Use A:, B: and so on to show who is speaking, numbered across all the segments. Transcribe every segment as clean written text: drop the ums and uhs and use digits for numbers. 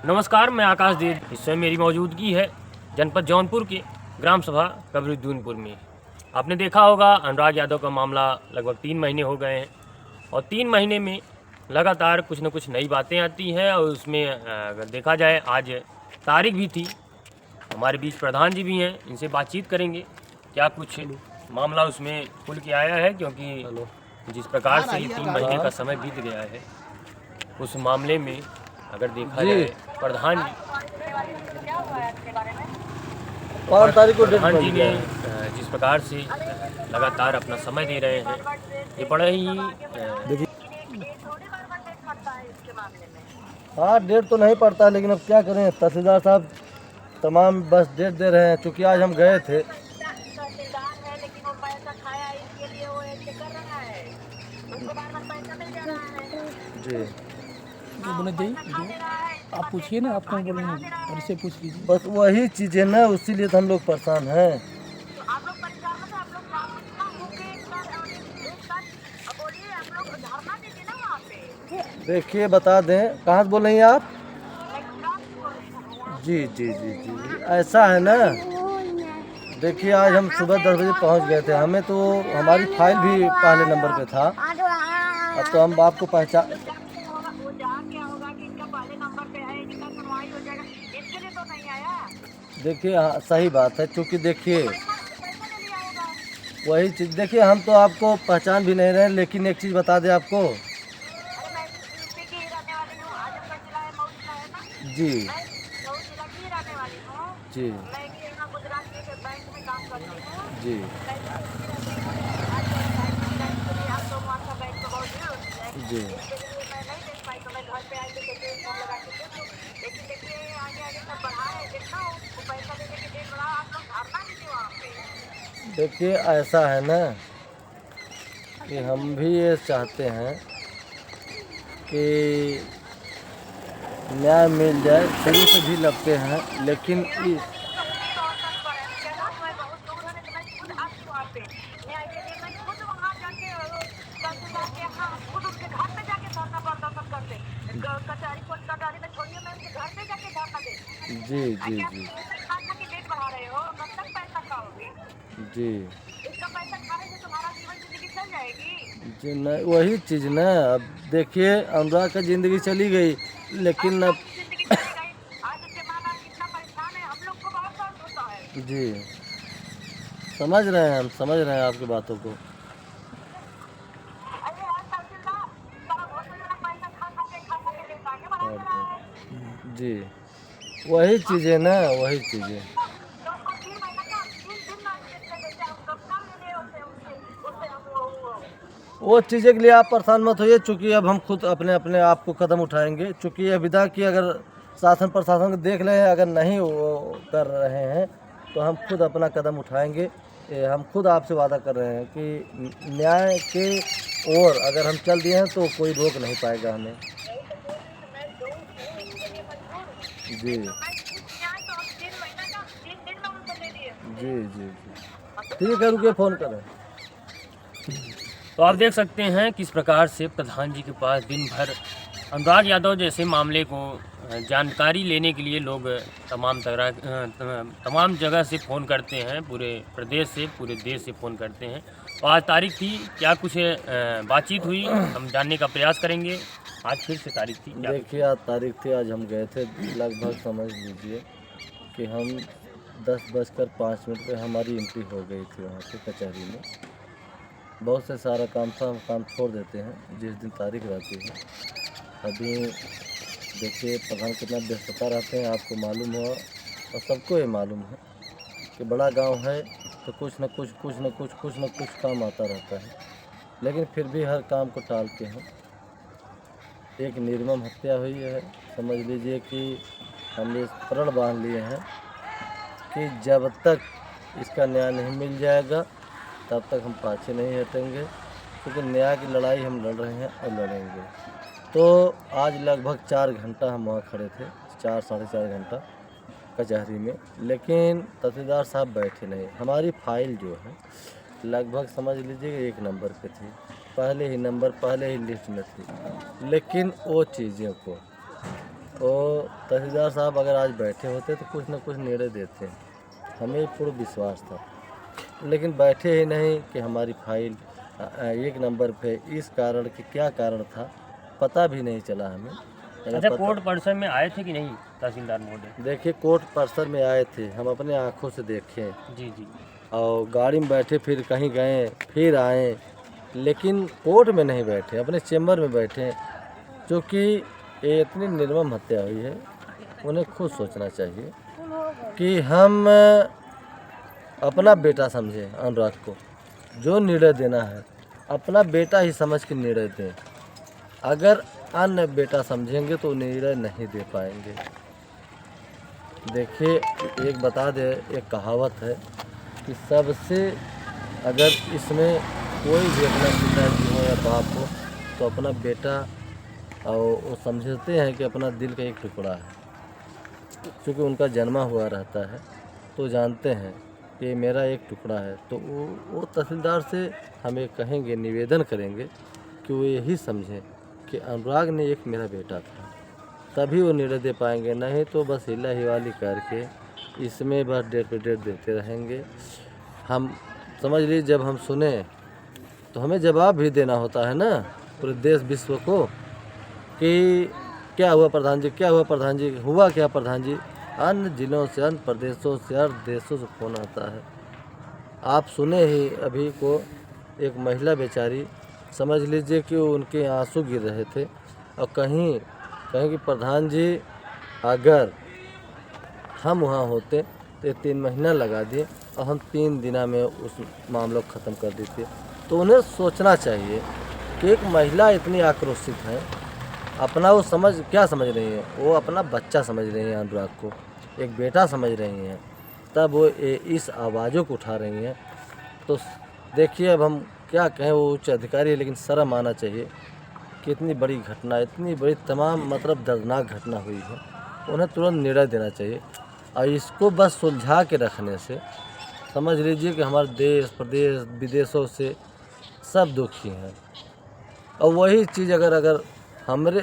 A: नमस्कार, मैं आकाश देव। इस समय मेरी मौजूदगी है जनपद जौनपुर के ग्राम सभा कबरूद्दीनपुर में। आपने देखा होगा अनुराग यादव का मामला लगभग 3 महीने हो गए हैं और 3 महीने में लगातार कुछ न कुछ नई बातें आती हैं और उसमें अगर देखा जाए आज तारीख भी थी। हमारे बीच प्रधान जी भी हैं, इनसे बातचीत करेंगे क्या कुछ मामला उसमें खुल के आया है, क्योंकि जिस प्रकार से ये 3 महीने का समय बीत गया है उस मामले में अगर देखा जाए प्रधान जी ने जिस प्रकार से लगातार अपना समय दे रहे हैं, ये बड़ा ही
B: हाँ, डेट तो नहीं पड़ता, लेकिन अब क्या करें, तहसीलदार साहब तमाम बस डेट दे रहे हैं। क्योंकि आज हम गए थे। जी
C: बोले दी आप पूछिए ना, आप कौन बोलेंगे और इसे पूछ लीजिए।
B: बस वही चीज़ें ना, उसीलिए तो हम लोग परेशान हैं। देखिए बता दें, कहाँ से बोल रही हैं आप? जी जी जी जी जी, ऐसा है ना। देखिए आज हम सुबह 10 बजे पहुंच गए थे। हमें तो हमारी फाइल भी पहले नंबर पे था। अब तो हम आपको पहचान देखिए, हाँ सही बात है। क्योंकि देखिए वही चीज़, देखिए हम तो आपको पहचान भी नहीं रहे, लेकिन एक चीज़ बता दें आपको। जी जी जी जी देखिए ऐसा है ना कि हम भी ये चाहते हैं कि न्याय मिल जाए, शुरू से भी लगते हैं, लेकिन इस जी जी जी जी जी, नहीं वही चीज़ ना। अब देखिए अनुराग का ज़िंदगी चली गई, लेकिन अब जी समझ रहे हैं, हम समझ रहे हैं आपकी बातों को। जी वही चीज़ें ना, वही चीज़ें। वो चीज़ें के लिए आप परेशान मत होइए। चूँकि अब हम खुद अपने अपने आप को कदम उठाएंगे। चूँकि यह विधा की अगर शासन प्रशासन को देख लें, अगर नहीं वो कर रहे हैं तो हम खुद अपना कदम उठाएंगे। हम खुद आपसे वादा कर रहे हैं कि न्याय के ओर अगर हम चल दिए हैं तो कोई रोक नहीं पाएगा हमें। जी जी जी जी, ठीक है, रुकिए फ़ोन करें।
A: तो आप देख सकते हैं किस प्रकार से प्रधान जी के पास दिन भर अनुराग यादव जैसे मामले को जानकारी लेने के लिए लोग तमाम जगह से फ़ोन करते हैं, पूरे प्रदेश से, पूरे देश से फ़ोन करते हैं। तो आज तारीख थी, क्या कुछ बातचीत हुई, हम जानने का प्रयास करेंगे। आज फिर से तारीख थी, क्या
B: देखिए आज तारीख थी, आज हम गए थे। लगभग समझ लीजिए कि हम 10:05 पे हमारी एंट्री हो गई थी वहाँ पे कचहरी में। बहुत से सारा काम था, हम काम छोड़ देते हैं जिस दिन तारीख रहती है। अभी देखिए प्रधान कितना व्यस्तता रहते हैं, आपको मालूम हुआ और सबको ये मालूम है कि बड़ा गांव है तो कुछ न कुछ काम आता रहता है। लेकिन फिर भी हर काम को टाल के हम एक निर्मम हत्या हुई है। समझ लीजिए कि हम ये प्रण बांध लिए हैं कि जब तक इसका न्याय नहीं मिल जाएगा तब तक हम पाछे नहीं हटेंगे। क्योंकि न्याय की लड़ाई हम लड़ रहे हैं और लड़ेंगे। तो आज लगभग 4 घंटा हम वहाँ खड़े थे, 4 साढ़े 4 घंटा कचहरी में, लेकिन तहसीलदार साहब बैठे नहीं। हमारी फाइल जो है लगभग समझ लीजिए 1 नंबर पे थी, पहले ही लिस्ट में थी। लेकिन वो चीज़ों को और तहसीलदार साहब अगर आज बैठे होते तो कुछ न कुछ निर्णय देते, हमें पूरा विश्वास था, लेकिन बैठे ही नहीं कि हमारी फाइल एक नंबर पे, इस कारण कि क्या कारण था पता भी नहीं चला हमें।
A: अच्छा, कोर्ट परिसर में आए थे कि नहीं तहसीलदार महोदय?
B: देखिए, कोर्ट परिसर में आए थे, हम अपने आँखों से देखे
A: जी जी।
B: और गाड़ी में बैठे, फिर कहीं गए फिर आए, लेकिन कोर्ट में नहीं बैठे, अपने चेम्बर में बैठे। क्योंकि ये इतनी निर्मम हत्या हुई है, उन्हें खुद सोचना चाहिए कि हम अपना बेटा समझें। अनुराग को जो निर्णय देना है अपना बेटा ही समझ के निर्णय दें। अगर अन्य बेटा समझेंगे तो निर्णय नहीं दे पाएंगे। देखिए, एक बता दे, एक कहावत है कि सबसे अगर इसमें कोई भी अपना पिताजी हो या बाप हो तो अपना बेटा, और वो समझते हैं कि अपना दिल का एक टुकड़ा है, क्योंकि उनका जन्मा हुआ रहता है तो जानते हैं कि मेरा एक टुकड़ा है। तो वो तहसीलदार से हमें कहेंगे, निवेदन करेंगे कि वो यही समझें कि अनुराग ने एक मेरा बेटा था, तभी वो निर्णय दे पाएंगे। नहीं तो बस हिला हिवाली करके इसमें बस डेट पे डेट देते रहेंगे। हम समझ लीजिए, जब हम सुने तो हमें जवाब भी देना होता है ना पूरे देश विश्व को कि क्या हुआ प्रधान जी, क्या हुआ प्रधान जी, हुआ क्या प्रधान जी। अन्य जिलों से, अन्य प्रदेशों से, अन्य देशों से फ़ोन आता है। आप सुने ही अभी को, एक महिला बेचारी, समझ लीजिए कि उनके आंसू गिर रहे थे और कहीं कि प्रधान जी अगर हम वहाँ होते तो 3 महीना लगा दिए और हम 3 दिना में उस मामलों को ख़त्म कर देते। तो उन्हें सोचना चाहिए कि एक महिला इतनी आक्रोशित है, अपना वो क्या समझ रही है, वो अपना बच्चा समझ रही हैं, अनुराग को एक बेटा समझ रही हैं, तब वो इस आवाज़ों को उठा रही हैं। तो देखिए, अब हम क्या कहें, वो उच्च अधिकारी है, लेकिन शर्म आना चाहिए कि इतनी बड़ी घटना, इतनी बड़ी तमाम मतलब दर्दनाक घटना हुई है, उन्हें तुरंत निर्णय देना चाहिए। और इसको बस सुलझा के रखने से समझ लीजिए कि हमारे देश प्रदेश विदेशों से सब दुखी हैं। और वही चीज़ अगर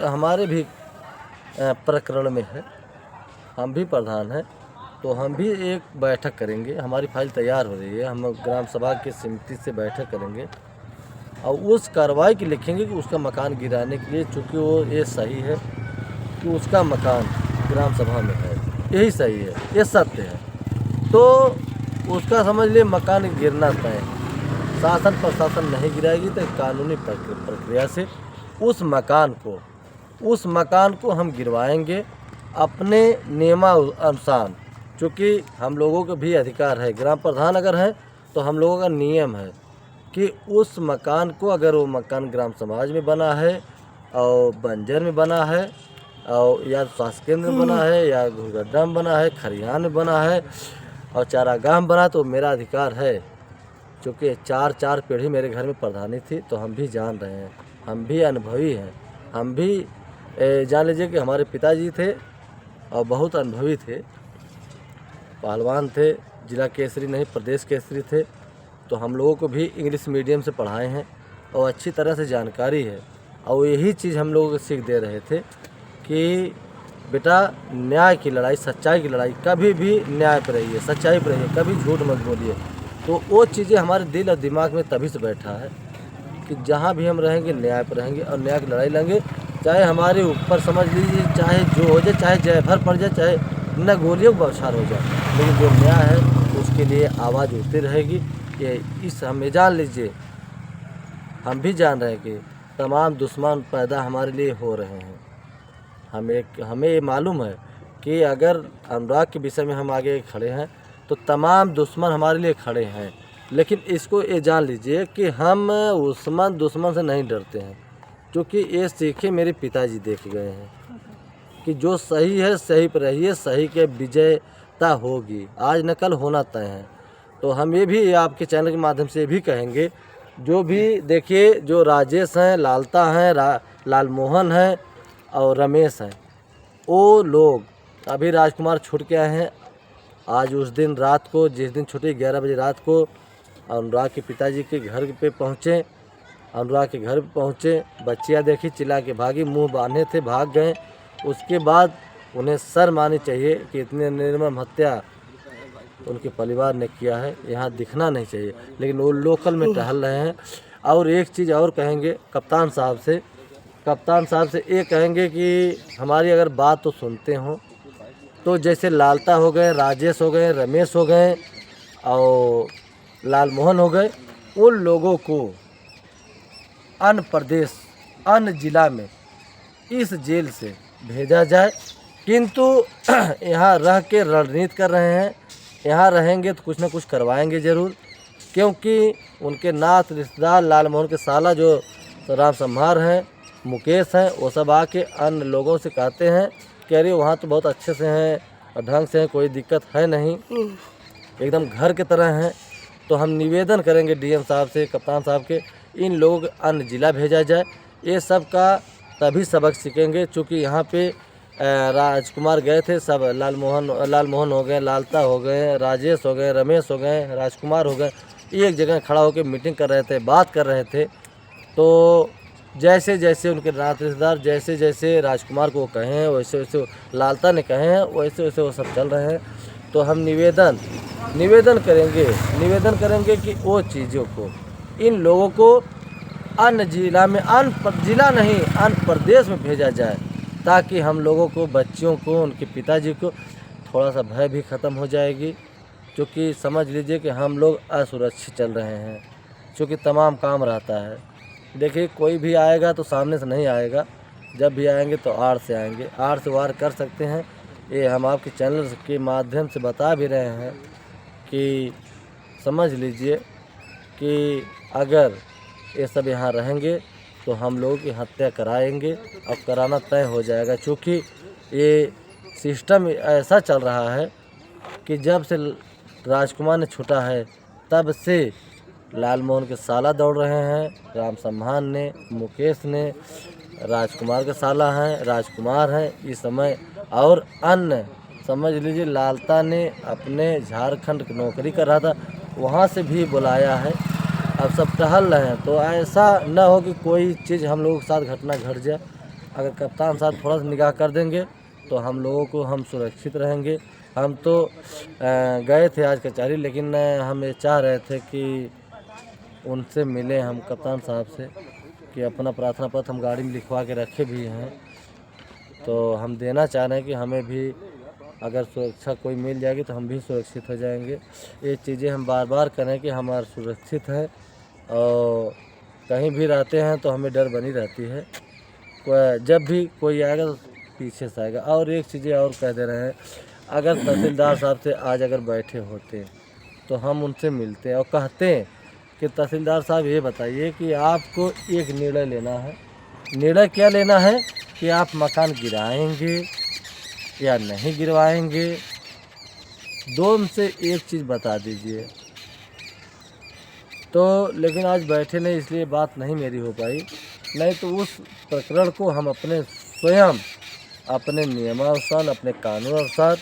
B: हमारे भी प्रकरण में है, हम भी प्रधान हैं, तो हम भी एक बैठक करेंगे। हमारी फाइल तैयार हो रही है, हम ग्राम सभा की समिति से बैठक करेंगे और उस कार्रवाई की लिखेंगे कि उसका मकान गिराने के लिए, चूँकि वो ये सही है कि उसका मकान ग्राम सभा में है, यही सही है, ये सत्य है, तो उसका समझ लिए मकान गिरना तय है। शासन प्रशासन नहीं गिराएगी तो कानूनी प्रक्रिया से उस मकान को हम गिरवाएंगे अपने नियमानुसार। क्योंकि हम लोगों को भी अधिकार है, ग्राम प्रधान अगर हैं तो हम लोगों का नियम है कि उस मकान को, अगर वो मकान ग्राम समाज में बना है और बंजर में बना है और या स्वास्थ्य केंद्र में बना है या घुरगड्ढा में बना है, खरियान में बना है और चारागाह में बना, तो मेरा अधिकार है। क्योंकि 4 पीढ़ी मेरे घर में प्रधानी थी, तो हम भी जान रहे हैं, हम भी अनुभवी हैं। हम भी जान लीजिए कि हमारे पिताजी थे और बहुत अनुभवी थे, पहलवान थे, जिला केसरी नहीं प्रदेश केसरी थे। तो हम लोगों को भी इंग्लिश मीडियम से पढ़ाए हैं और अच्छी तरह से जानकारी है। और यही चीज़ हम लोगों को सीख दे रहे थे कि बेटा, न्याय की लड़ाई, सच्चाई की लड़ाई, कभी भी न्याय पर रहिए, सच्चाई पर रहिए, कभी झूठ मत बोलिए। तो वो चीज़ें हमारे दिल और दिमाग में तभी से बैठा है कि जहाँ भी हम रहेंगे न्याय पर रहेंगे और न्याय की लड़ाई लड़ेंगे, चाहे हमारे ऊपर समझ लीजिए, चाहे जो हो जाए, चाहे जय भर पड़ जाए, चाहे न गोलियों का बौछार हो जाए, लेकिन जो न्याय है उसके लिए आवाज़ उठती रहेगी। कि इस हमें जान लीजिए, हम भी जान रहे हैं कि तमाम दुश्मन पैदा हमारे लिए हो रहे हैं। हमें ये मालूम है कि अगर अनुराग के विषय में हम आगे खड़े हैं तो तमाम दुश्मन हमारे लिए खड़े हैं। लेकिन इसको ये जान लीजिए कि हम दुश्मन से नहीं डरते हैं, क्योंकि ये सीखे मेरे पिताजी देख गए हैं कि जो सही है सही पर रहिए, सही के विजयता होगी, आज न कल होना तय है। तो हम ये भी आपके चैनल के माध्यम से भी कहेंगे, जो भी देखिए, जो राजेश हैं, लालता हैं, लाल मोहन हैं और रमेश हैं, वो लोग अभी राजकुमार छूट के आए हैं। आज उस दिन रात को, जिस दिन छुट्टी 11 बजे रात को अनुराग के पिताजी के घर पे पहुँचे, अनुराग के घर पे पहुँचे, बच्चियाँ देखी, चिल्ला के भागी, मुंह बांधे थे, भाग गए। उसके बाद उन्हें शर्म आनी चाहिए कि इतने निर्मम हत्या उनके परिवार ने किया है, यहाँ दिखना नहीं चाहिए। लेकिन वो लोकल में टहल रहे हैं। और एक चीज़ और कहेंगे कप्तान साहब से ये कहेंगे कि हमारी अगर बात तो सुनते हो तो जैसे लालता हो गए, राजेश हो गए, रमेश हो गए और लालमोहन हो गए, उन लोगों को अन्य प्रदेश, अन्य जिला में इस जेल से भेजा जाए। किंतु यहाँ रह के रणनीति कर रहे हैं, यहाँ रहेंगे तो कुछ ना कुछ करवाएंगे ज़रूर, क्योंकि उनके नात रिश्तेदार लालमोहन के साला जो राम संहार हैं, मुकेश हैं, वो सब आके अन्य लोगों से कहते हैं कि अरे वहाँ तो बहुत अच्छे से हैं और ढंग से हैं, कोई दिक्कत है नहीं, एकदम घर के तरह हैं। तो हम निवेदन करेंगे डीएम साहब से, कप्तान साहब के, इन लोगों को अन्य जिला भेजा जाए। ये सब का तभी सबक सीखेंगे, चूँकि यहाँ पे राजकुमार गए थे सब, लालमोहन हो गए, लालता हो गए, राजेश हो गए, रमेश हो गए, राजकुमार हो गए, एक जगह खड़ा होकर मीटिंग कर रहे थे, बात कर रहे थे। तो जैसे जैसे उनके नात रिश्तेदार जैसे जैसे राजकुमार को कहें, वैसे वैसे लालता ने कहे हैं, वैसे वैसे वो सब चल रहे हैं। तो हम निवेदन करेंगे कि वो चीज़ों को, इन लोगों को अन्य जिला में, जिला नहीं अन्य प्रदेश में भेजा जाए, ताकि हम लोगों को, बच्चियों को, उनके पिताजी को थोड़ा सा भय भी ख़त्म हो जाएगी। क्योंकि समझ लीजिए कि हम लोग असुरक्षित चल रहे हैं, क्योंकि तमाम काम रहता है। देखिए कोई भी आएगा तो सामने से नहीं आएगा, जब भी आएंगे तो आड़ से आएंगे, आड़ से वार कर सकते हैं। ये हम आपके चैनल के माध्यम से बता भी रहे हैं कि समझ लीजिए कि अगर ये सब यहाँ रहेंगे तो हम लोगों की हत्या कराएंगे और कराना तय हो जाएगा। क्योंकि ये सिस्टम ऐसा चल रहा है कि जब से राजकुमार ने छूटा है तब से लालमोहन के साला दौड़ रहे हैं, राम सम्मान ने, मुकेश ने, राजकुमार के साला हैं, राजकुमार हैं इस समय, और अन्य समझ लीजिए लालता ने अपने झारखंड की नौकरी कर रहा था, वहाँ से भी बुलाया है। अब सब टहल रहे हैं, तो ऐसा न हो कि कोई चीज़ हम लोगों के साथ घटना घट जाए। अगर कप्तान साहब थोड़ा सा निगाह कर देंगे तो हम लोगों को, हम सुरक्षित रहेंगे। हम तो गए थे आज कचहरी, लेकिन हम ये चाह रहे थे कि उनसे मिले हम कप्तान साहब से, कि अपना प्रार्थना पत्र हम गाड़ी में लिखवा के रखे भी हैं, तो हम देना चाह रहे हैं कि हमें भी अगर सुरक्षा कोई मिल जाएगी तो हम भी सुरक्षित हो जाएंगे। ये चीज़ें हम बार बार करें कि हमारा सुरक्षित है, और कहीं भी रहते हैं तो हमें डर बनी रहती है, जब भी कोई आएगा तो पीछे से आएगा। और एक चीज़ें और कह दे रहे हैं, अगर तहसीलदार साहब से आज अगर बैठे होते तो हम उनसे मिलते और कहते हैं कि तहसीलदार साहब ये बताइए कि आपको एक निर्णय लेना है। निर्णय क्या लेना है कि आप मकान गिराएंगे या नहीं गिरवाएंगे, दोनों से एक चीज़ बता दीजिए। तो लेकिन आज बैठे नहीं, इसलिए बात नहीं मेरी हो पाई, नहीं तो उस प्रकरण को हम अपने स्वयं, अपने नियमानुसार, अपने कानून अनुसार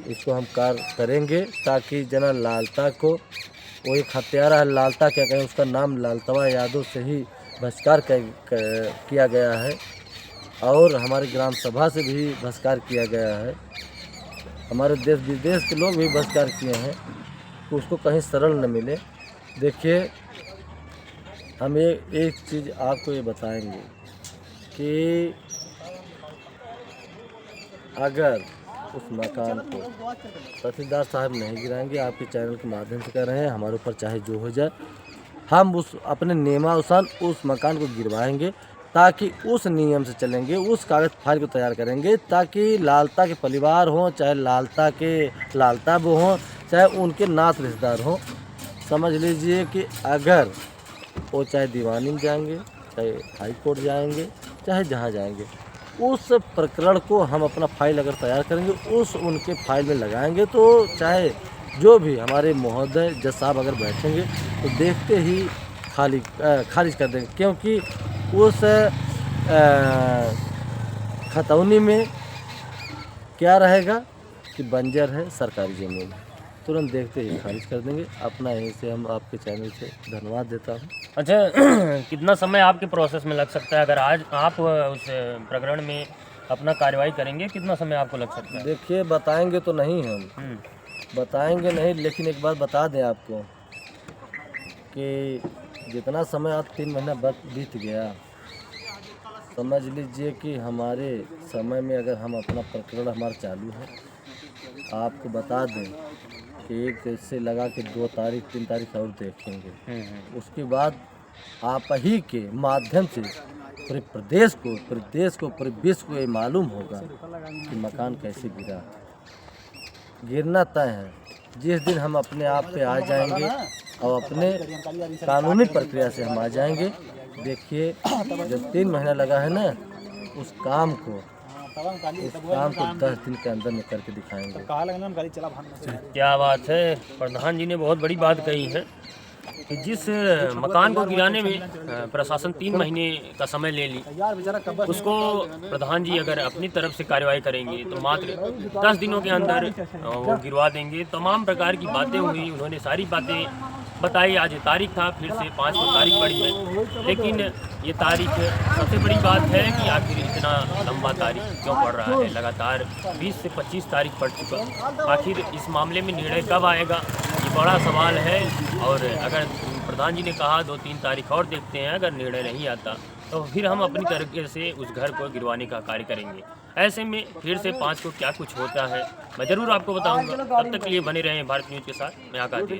B: इसको हम कार्य करेंगे, ताकि जना लालता को, वो एक हत्यारा है, लालता क्या कहें, उसका नाम लालतवा यादव से ही बहिष्कार किया गया है, और हमारे ग्राम सभा से भी बहिष्कार किया गया है, हमारे देश विदेश के लोग भी बहिष्कार किए हैं, तो उसको कहीं सरल न मिले। देखिए हम एक चीज़ आपको ये बताएंगे कि अगर उस मकान को तहसीलदार साहब नहीं गिराएंगे, आपके चैनल के माध्यम से कह रहे हैं, हमारे ऊपर चाहे जो हो जाए, हम उस अपने नियमानुसार उस मकान को गिरवाएंगे, ताकि उस नियम से चलेंगे, उस कागज़ फाइल को तैयार करेंगे, ताकि लालता के परिवार हों, चाहे लालता के लालता वो हों, चाहे उनके नात रिश्तेदार हों, समझ लीजिए कि अगर वो चाहे दीवानी में जाएंगे, चाहे हाई कोर्ट जाएंगे, चाहे जहाँ जाएंगे, उस प्रकरण को हम अपना फाइल अगर तैयार करेंगे, उस उनके फाइल में लगाएंगे, तो चाहे जो भी हमारे महोदय जज साहब अगर बैठेंगे तो देखते ही खारिज कर देंगे। क्योंकि उस खतौनी में क्या रहेगा कि बंजर है सरकारी ज़मीन, तुरंत देखते ही खारिज कर देंगे। अपना यहीं से हम आपके चैनल से धन्यवाद देता हूँ।
A: अच्छा कितना समय आपके प्रोसेस में लग सकता है अगर आज आप उस प्रकरण में अपना कार्रवाई करेंगे, कितना समय आपको लग सकता है?
B: देखिए बताएंगे तो नहीं हम, बताएंगे नहीं, लेकिन एक बात बता दें आपको कि जितना समय आज 3 महीना बीत गया, समझ लीजिए कि हमारे समय में अगर हम अपना प्रकरण हमारा चालू है, आपको बता दें कि एक से लगा के 2 तारीख 3 तारीख और देखेंगे। उसके बाद आप ही के माध्यम से पूरे प्रदेश को पूरे विश्व को ये मालूम होगा कि मकान कैसे गिरा। गिरना तय है। जिस दिन हम अपने आप पे आ जाएंगे और अपने कानूनी प्रक्रिया से हम आ जाएंगे, देखिए जब 3 महीना लगा है ना, उस काम को 10 दिन के अंदर में करके दिखाएंगे।
A: क्या बात है, प्रधान जी ने बहुत बड़ी बात कही है कि जिस मकान को गिराने में प्रशासन 3 महीने का समय ले ली, उसको प्रधान जी अगर अपनी तरफ से कार्रवाई करेंगे तो मात्र 10 दिनों के अंदर वो गिरवा देंगे। तमाम प्रकार की बातें हुई, उन्होंने सारी बातें बताई। आज तारीख था, फिर से 5 को तारीख बढ़ी है, लेकिन ये तारीख सबसे बड़ी बात है कि आखिर इतना लंबा तारीख क्यों पड़ रहा है। लगातार 20 से 25 तारीख पड़ चुका, आखिर इस मामले में निर्णय कब आएगा, ये बड़ा सवाल है। और अगर प्रधान जी ने कहा 2-3 तारीख और देखते हैं, अगर निर्णय नहीं आता तो फिर हम अपनी तरीके से उस घर को गिरवाने का कार्य करेंगे। ऐसे में फिर से 5 को क्या कुछ होता है मैं ज़रूर आपको बताऊंगा। तब तक के लिए बने रहें भारत न्यूज़ के साथ। मैं आकाश जी।